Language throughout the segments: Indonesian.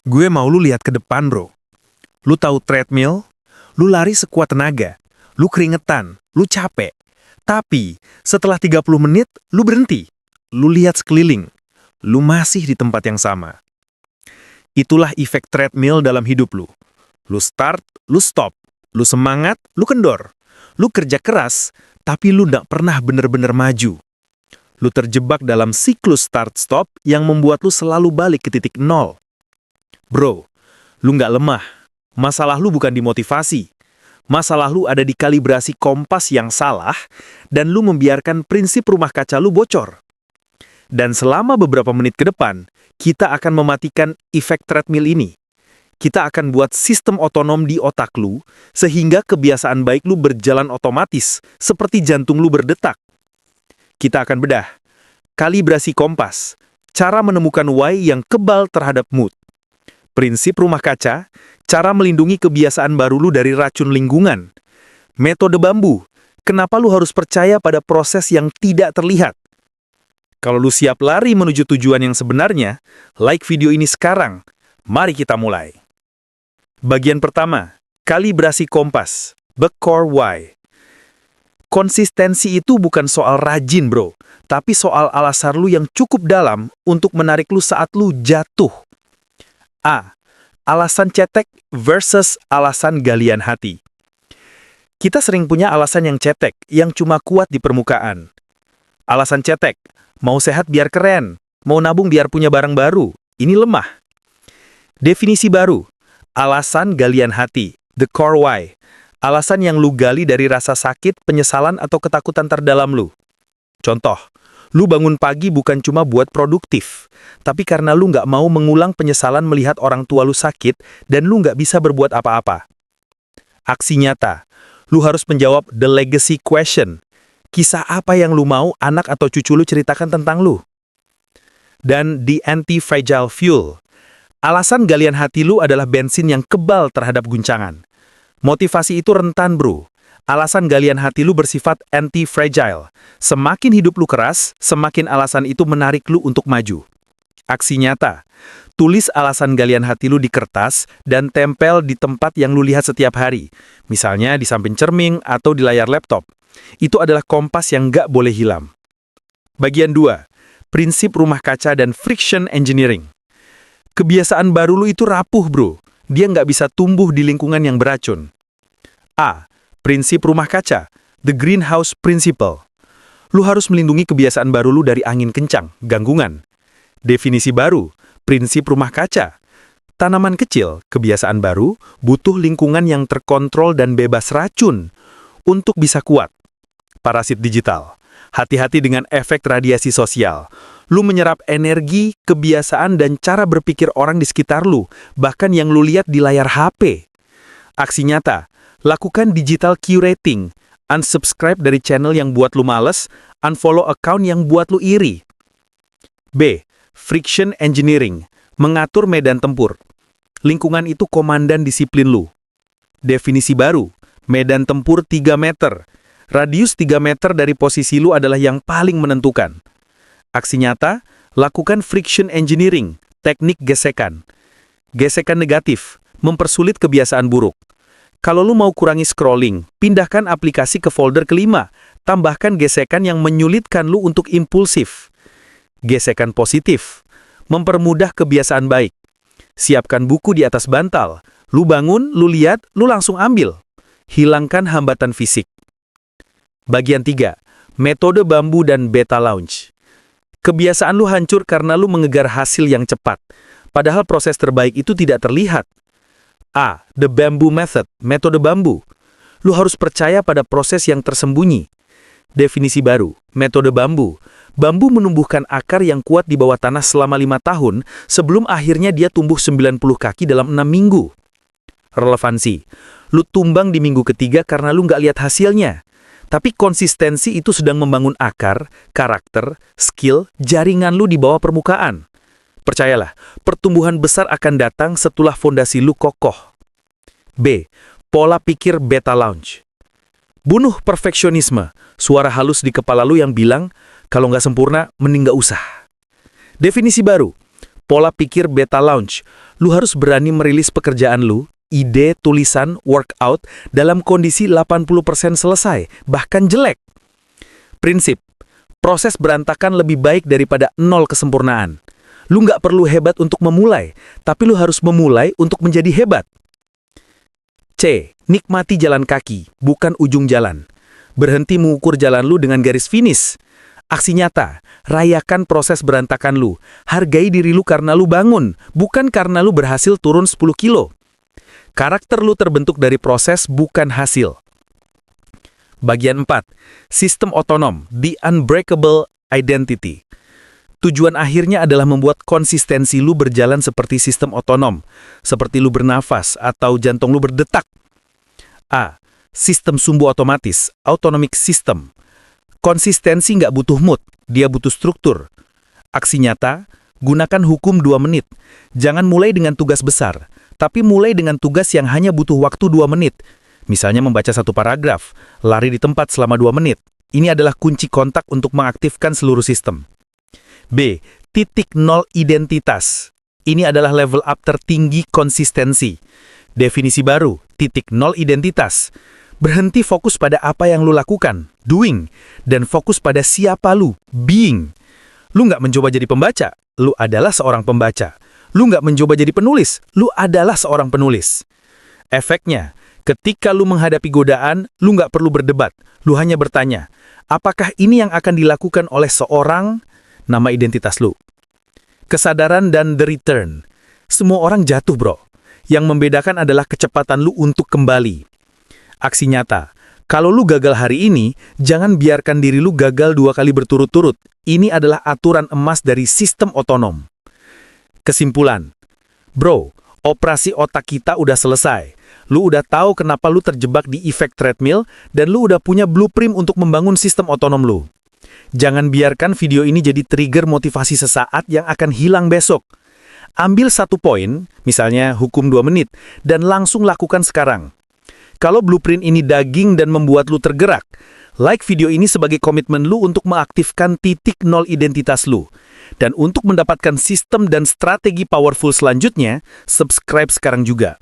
Gue mau lu lihat ke depan, bro. Lu tahu treadmill? Lu lari sekuat tenaga. Lu keringetan, lu capek. Tapi, setelah 30 menit, lu berhenti. Lu lihat sekeliling. Lu masih di tempat yang sama. Itulah efek treadmill dalam hidup lu. Lu start, lu stop. Lu semangat, lu kendor. Lu kerja keras, tapi lu nggak pernah bener-bener maju. Lu terjebak dalam siklus start-stop yang membuat lu selalu balik ke titik nol. Bro, lu nggak lemah. Masalah lu bukan di motivasi. Masalah lu ada di kalibrasi kompas yang salah, dan lu membiarkan prinsip rumah kaca lu bocor. Dan selama beberapa menit ke depan, kita akan mematikan efek treadmill ini. Kita akan buat sistem otonom di otak lu, sehingga kebiasaan baik lu berjalan otomatis, seperti jantung lu berdetak. Kita akan bedah. Kalibrasi kompas, cara menemukan why yang kebal terhadap mood. Prinsip rumah kaca, cara melindungi kebiasaan baru lu dari racun lingkungan. Metode bambu, kenapa lu harus percaya pada proses yang tidak terlihat. Kalau lu siap lari menuju tujuan yang sebenarnya, like video ini sekarang. Mari kita mulai. Bagian pertama, kalibrasi kompas, the core why. Konsistensi itu bukan soal rajin, bro, tapi soal alasan lu yang cukup dalam untuk menarik lu saat lu jatuh. A. Alasan cetek versus alasan galian hati. Kita sering punya alasan yang cetek, yang cuma kuat di permukaan. Alasan cetek, mau sehat biar keren, mau nabung biar punya barang baru. Ini lemah. Definisi baru, alasan galian hati, the core why. Alasan yang lu gali dari rasa sakit, penyesalan, atau ketakutan terdalam lu. Contoh, lu bangun pagi bukan cuma buat produktif, tapi karena lu nggak mau mengulang penyesalan melihat orang tua lu sakit dan lu nggak bisa berbuat apa-apa. Aksi nyata, lu harus menjawab the legacy question. Kisah apa yang lu mau anak atau cucu lu ceritakan tentang lu? Dan the anti-fragile fuel. Alasan galian hati lu adalah bensin yang kebal terhadap guncangan. Motivasi itu rentan, bro. Alasan galian hati lu bersifat anti-fragile. Semakin hidup lu keras, semakin alasan itu menarik lu untuk maju. Aksi nyata. Tulis alasan galian hati lu di kertas dan tempel di tempat yang lu lihat setiap hari. Misalnya di samping cermin atau di layar laptop. Itu adalah kompas yang nggak boleh hilang. Bagian 2. Prinsip rumah kaca dan friction engineering. Kebiasaan baru lu itu rapuh, bro. Dia nggak bisa tumbuh di lingkungan yang beracun. A. Prinsip rumah kaca, the greenhouse principle. Lu harus melindungi kebiasaan baru lu dari angin kencang, gangguan. Definisi baru, prinsip rumah kaca. Tanaman kecil, kebiasaan baru, butuh lingkungan yang terkontrol dan bebas racun untuk bisa kuat. Parasit digital. Hati-hati dengan efek radiasi sosial. Lu menyerap energi, kebiasaan, dan cara berpikir orang di sekitar lu, bahkan yang lu lihat di layar HP. Aksi nyata, lakukan digital curating. Unsubscribe dari channel yang buat lu males, unfollow account yang buat lu iri. B. Friction engineering. Mengatur medan tempur. Lingkungan itu komandan disiplin lu. Definisi baru, medan tempur 3 meter. Radius 3 meter dari posisi lu adalah yang paling menentukan. Aksi nyata, lakukan friction engineering, teknik gesekan. Gesekan negatif, mempersulit kebiasaan buruk. Kalau lu mau kurangi scrolling, pindahkan aplikasi ke folder kelima. Tambahkan gesekan yang menyulitkan lu untuk impulsif. Gesekan positif, mempermudah kebiasaan baik. Siapkan buku di atas bantal. Lu bangun, lu lihat, lu langsung ambil. Hilangkan hambatan fisik. Bagian 3. Metode bambu dan beta launch. Kebiasaan lu hancur karena lu mengejar hasil yang cepat. Padahal proses terbaik itu tidak terlihat. A. The bamboo method, metode bambu. Lu harus percaya pada proses yang tersembunyi. Definisi baru, metode bambu. Bambu menumbuhkan akar yang kuat di bawah tanah selama 5 tahun sebelum akhirnya dia tumbuh 90 kaki dalam 6 minggu. Relevansi. Lu tumbang di minggu ketiga karena lu nggak lihat hasilnya. Tapi konsistensi itu sedang membangun akar, karakter, skill, jaringan lu di bawah permukaan. Percayalah, pertumbuhan besar akan datang setelah fondasi lu kokoh. B. Pola pikir beta launch. Bunuh perfeksionisme, suara halus di kepala lu yang bilang, kalau nggak sempurna, mending nggak usah. Definisi baru, Pola pikir beta launch. Lu harus berani merilis pekerjaan lu, ide, tulisan, workout dalam kondisi 80% selesai, bahkan jelek. Prinsip, proses berantakan lebih baik daripada nol kesempurnaan. Lu nggak perlu hebat untuk memulai, tapi lu harus memulai untuk menjadi hebat. C. Nikmati jalan kaki, bukan ujung jalan. Berhenti mengukur jalan lu dengan garis finish. Aksi nyata, rayakan proses berantakan lu. Hargai diri lu karena lu bangun, bukan karena lu berhasil turun 10 kilo. Karakter lu terbentuk dari proses, bukan hasil. Bagian 4. Sistem otonom, the unbreakable identity. Tujuan akhirnya adalah membuat konsistensi lu berjalan seperti sistem otonom, seperti lu bernafas atau jantung lu berdetak. A. Sistem sumbu otomatis, autonomic system. Konsistensi nggak butuh mood, dia butuh struktur. Aksi nyata, gunakan hukum 2 menit. Jangan mulai dengan tugas besar, tapi mulai dengan tugas yang hanya butuh waktu 2 menit. Misalnya membaca 1 paragraf, lari di tempat selama 2 menit. Ini adalah kunci kontak untuk mengaktifkan seluruh sistem. B. Titik nol identitas. Ini adalah level up tertinggi konsistensi. Definisi baru, titik nol identitas. Berhenti fokus pada apa yang lu lakukan, doing, dan fokus pada siapa lu, being. Lu nggak mencoba jadi pembaca, lu adalah seorang pembaca. Lu nggak mencoba jadi penulis, lu adalah seorang penulis. Efeknya, ketika lu menghadapi godaan, lu nggak perlu berdebat. Lu hanya bertanya, apakah ini yang akan dilakukan oleh seorang? Nama identitas lu. Kesadaran dan the return. Semua orang jatuh, bro. Yang membedakan adalah kecepatan lu untuk kembali. Aksi nyata. Kalau lu gagal hari ini, jangan biarkan diri lu gagal 2 kali berturut-turut. Ini adalah aturan emas dari sistem otonom. Kesimpulan. Bro, operasi otak kita udah selesai. Lu udah tahu kenapa lu terjebak di efek treadmill, dan lu udah punya blueprint untuk membangun sistem otonom lu. Jangan biarkan video ini jadi trigger motivasi sesaat yang akan hilang besok. Ambil 1 poin, misalnya hukum 2 menit, dan langsung lakukan sekarang. Kalau blueprint ini daging dan membuat lu tergerak, like video ini sebagai komitmen lu untuk mengaktifkan titik nol identitas lu. Dan untuk mendapatkan sistem dan strategi powerful selanjutnya, subscribe sekarang juga.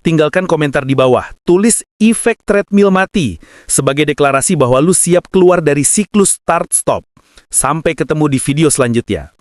Tinggalkan komentar di bawah, tulis efek treadmill mati sebagai deklarasi bahwa lu siap keluar dari siklus start-stop. Sampai ketemu di video selanjutnya.